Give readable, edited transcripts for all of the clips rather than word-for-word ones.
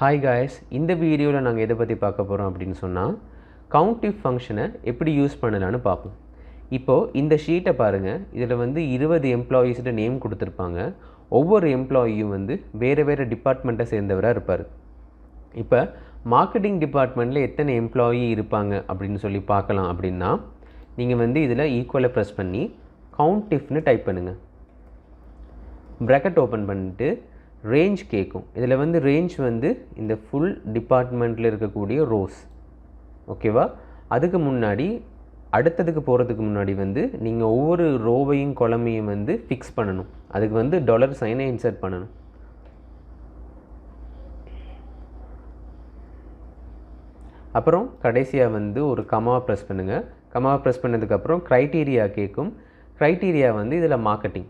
Hi guys, இந்த வீடியோவில் நாங்கள் எதை பற்றி பார்க்க போகிறோம் அப்படின்னு சொன்னால் COUNTIF ஃபங்க்ஷனை எப்படி யூஸ் பண்ணலான்னு பார்ப்போம். இப்போது இந்த ஷீட்டை பாருங்கள். இதில் வந்து 20 எம்ப்ளாயீஸ்ட நேம் கொடுத்துருப்பாங்க. ஒவ்வொரு எம்ப்ளாயியும் வந்து வேறு வேறு டிபார்ட்மெண்ட்டை சேர்ந்தவராக இருப்பார். இப்போ மார்க்கெட்டிங் டிபார்ட்மெண்ட்டில் எத்தனை எம்ப்ளாயி இருப்பாங்க அப்படின்னு சொல்லி பார்க்கலாம். அப்படின்னா நீங்கள் வந்து இதில் ஈக்குவலை ப்ரெஸ் பண்ணி COUNTIFனு டைப் பண்ணுங்கள். ப்ராக்கெட் ஓப்பன் பண்ணிட்டு ரேஞ்ச் கேட்கும். இதில் வந்து ரேஞ்ச் வந்து இந்த ஃபுல் டிபார்ட்மெண்ட்டில் இருக்கக்கூடிய ரோஸ், ஓகேவா? அதுக்கு முன்னாடி அடுத்ததுக்கு போகிறதுக்கு முன்னாடி வந்து நீங்கள் ஒவ்வொரு ரோவையும் கொலமையும் வந்து ஃபிக்ஸ் பண்ணணும். அதுக்கு வந்து டாலர் சைனை இன்சர்ட் பண்ணணும். அப்புறம் கடைசியாக வந்து ஒரு கமாவை ப்ரெஸ் பண்ணுங்கள். கமாவை ப்ரெஸ் பண்ணதுக்கப்புறம் க்ரைட்டீரியா கேட்கும். க்ரைட்டீரியா வந்து இதில் மார்க்கெட்டிங்,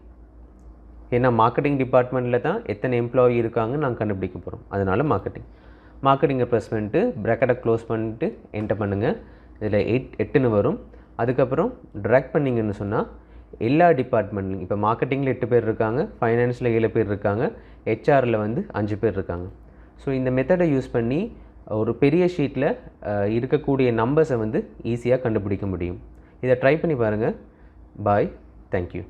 ஏன்னா மார்க்கெட்டிங் டிபார்ட்மெண்ட்டில் தான் எத்தனை எம்ப்ளாயி இருக்காங்கன்னு நாங்கள் கண்டுபிடிக்க போகிறோம். அதனால் மார்க்கெட்டிங்கை ப்ரெஸ் பண்ணிட்டு ப்ராக்கெட்டை க்ளோஸ் பண்ணிட்டு என்டர் பண்ணுங்கள். இதில் 8ன்னு வரும். அதுக்கப்புறம் ட்ராக் பண்ணிங்கன்னு சொன்னால் எல்லா டிபார்ட்மெண்ட்லையும், இப்போ மார்க்கெட்டிங்கில் 8 பேர் இருக்காங்க, ஃபைனான்ஸில் 7 பேர் இருக்காங்க, ஹெச்ஆரில் வந்து 5 பேர் இருக்காங்க. ஸோ இந்த மெத்தடை யூஸ் பண்ணி ஒரு பெரிய ஷீட்டில் இருக்கக்கூடிய நம்பர்ஸை வந்து ஈஸியாக கண்டுபிடிக்க முடியும். இதை ட்ரை பண்ணி பாருங்கள். பாய், தேங்க்யூ.